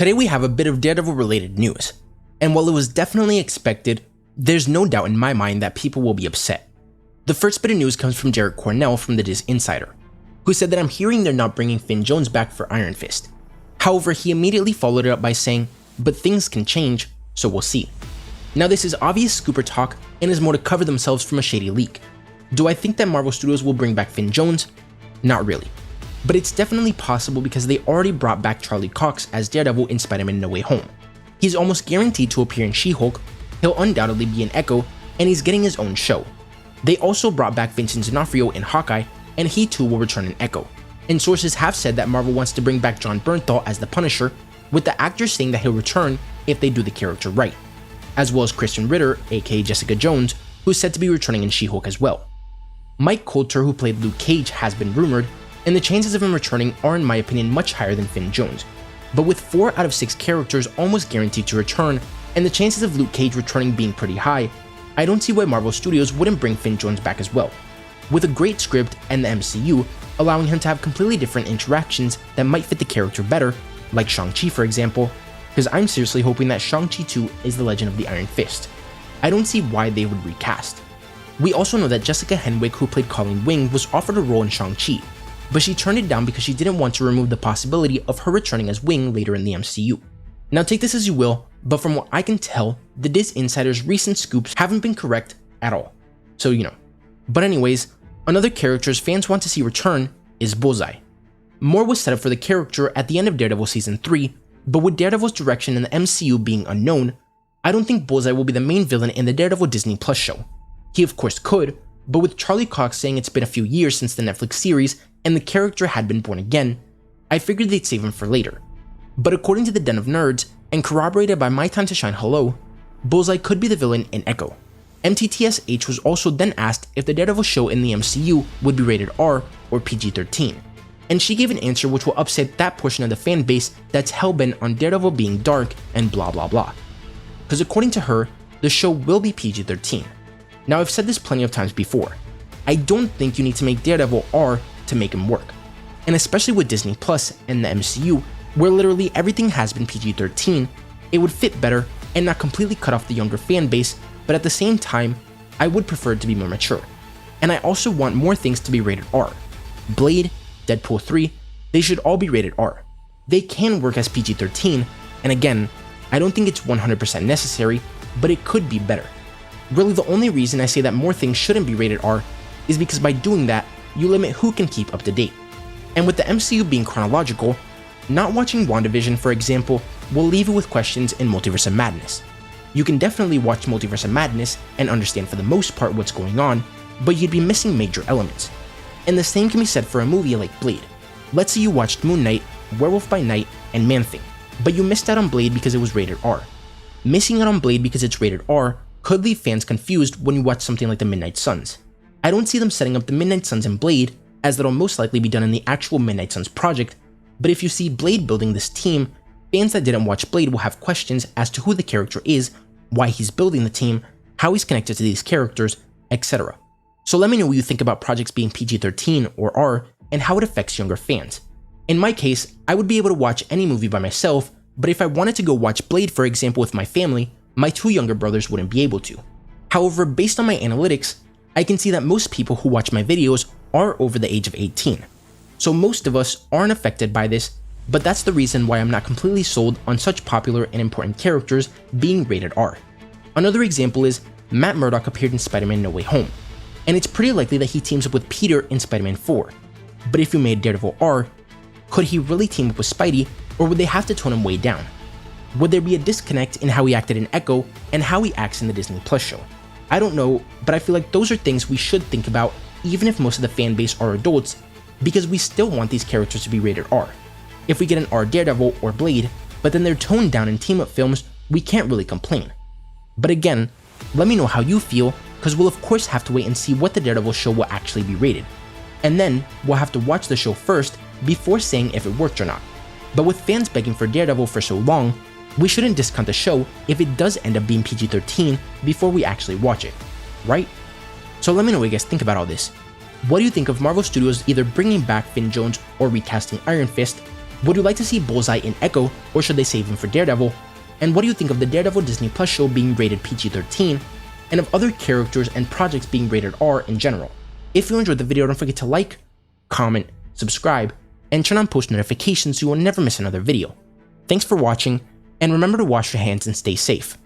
Today we have a bit of Daredevil related news, and while it was definitely expected, there's no doubt in my mind that people will be upset. The first bit of news comes from Jared Cornell from the Diz Insider, who said that I'm hearing they're not bringing Finn Jones back for Iron Fist. However, he immediately followed it up by saying, but things can change, so we'll see. Now this is obvious scooper talk and is more to cover themselves from a shady leak. Do I think that Marvel Studios will bring back Finn Jones? Not really. But it's definitely possible because they already brought back Charlie Cox as Daredevil in Spider-Man No Way Home. He's almost guaranteed to appear in She-Hulk, he'll undoubtedly be in Echo, and he's getting his own show. They also brought back Vincent D'Onofrio in Hawkeye, and he too will return in Echo. And sources have said that Marvel wants to bring back John Bernthal as the Punisher, with the actor saying that he'll return if they do the character right, as well as Kristen Ritter, aka Jessica Jones, who's said to be returning in She-Hulk as well. Mike Coulter, who played Luke Cage, has been rumored, and the chances of him returning are in my opinion much higher than Finn Jones. But with 4 out of 6 characters almost guaranteed to return, and the chances of Luke Cage returning being pretty high, I don't see why Marvel Studios wouldn't bring Finn Jones back as well. With a great script and the MCU allowing him to have completely different interactions that might fit the character better, like Shang-Chi for example, because I'm seriously hoping that Shang-Chi 2 is the Legend of the Iron Fist. I don't see why they would recast. We also know that Jessica Henwick, who played Colleen Wing, was offered a role in Shang-Chi, but she turned it down because she didn't want to remove the possibility of her returning as Wing later in the MCU. Now take this as you will, but from what I can tell, the Diz Insider's recent scoops haven't been correct at all. So you know. But anyways, another character fans want to see return is Bullseye. More was set up for the character at the end of Daredevil Season 3, but with Daredevil's direction in the MCU being unknown, I don't think Bullseye will be the main villain in the Daredevil Disney Plus show. He of course could, but with Charlie Cox saying it's been a few years since the Netflix series and the character had been born again, I figured they'd save him for later. But according to the Den of Nerds, and corroborated by My Time to Shine Hello, Bullseye could be the villain in Echo. MTTSH was also then asked if the Daredevil show in the MCU would be rated R or PG-13, and she gave an answer which will upset that portion of the fan base that's hellbent on Daredevil being dark and blah blah blah. Because according to her, the show will be PG-13. Now I've said this plenty of times before, I don't think you need to make Daredevil R to make him work, and especially with Disney Plus and the MCU, where literally everything has been PG-13, it would fit better and not completely cut off the younger fan base, but at the same time, I would prefer it to be more mature. And I also want more things to be rated R. Blade, Deadpool 3, they should all be rated R. They can work as PG-13, and again, I don't think it's 100% necessary, but it could be better. Really the only reason I say that more things shouldn't be rated R is because by doing that, you limit who can keep up to date. And with the MCU being chronological, not watching WandaVision, for example, will leave you with questions in Multiverse of Madness. You can definitely watch Multiverse of Madness and understand for the most part what's going on, but you'd be missing major elements. And the same can be said for a movie like Blade. Let's say you watched Moon Knight, Werewolf by Night, and Man-Thing, but you missed out on Blade because it was rated R. Missing out on Blade because it's rated R could leave fans confused when you watch something like the Midnight Suns. I don't see them setting up the Midnight Suns in Blade, as that'll most likely be done in the actual Midnight Suns project, but if you see Blade building this team, fans that didn't watch Blade will have questions as to who the character is, why he's building the team, how he's connected to these characters, etc. So let me know what you think about projects being PG-13 or R and how it affects younger fans. In my case, I would be able to watch any movie by myself, but if I wanted to go watch Blade for example with my family, my 2 younger brothers wouldn't be able to. However, based on my analytics, I can see that most people who watch my videos are over the age of 18. So most of us aren't affected by this, but that's the reason why I'm not completely sold on such popular and important characters being rated R. Another example is Matt Murdock appeared in Spider-Man No Way Home, and it's pretty likely that he teams up with Peter in Spider-Man 4. But if you made Daredevil R, could he really team up with Spidey, or would they have to tone him way down? Would there be a disconnect in how he acted in Echo and how he acts in the Disney Plus show? I don't know, but I feel like those are things we should think about even if most of the fan base are adults, because we still want these characters to be rated R. If we get an R Daredevil or Blade, but then they're toned down in team-up films, we can't really complain. But again, let me know how you feel, because we'll of course have to wait and see what the Daredevil show will actually be rated. And then, we'll have to watch the show first before saying if it worked or not. But with fans begging for Daredevil for so long, we shouldn't discount the show if it does end up being PG-13 before we actually watch it, right? So let me know what you guys think about all this. What do you think of Marvel Studios either bringing back Finn Jones or recasting Iron Fist? Would you like to see Bullseye in Echo, or should they save him for Daredevil? And what do you think of the Daredevil Disney Plus show being rated PG-13, and of other characters and projects being rated R in general? If you enjoyed the video, don't forget to like, comment, subscribe, and turn on post notifications so you will never miss another video. Thanks for watching, and remember to wash your hands and stay safe.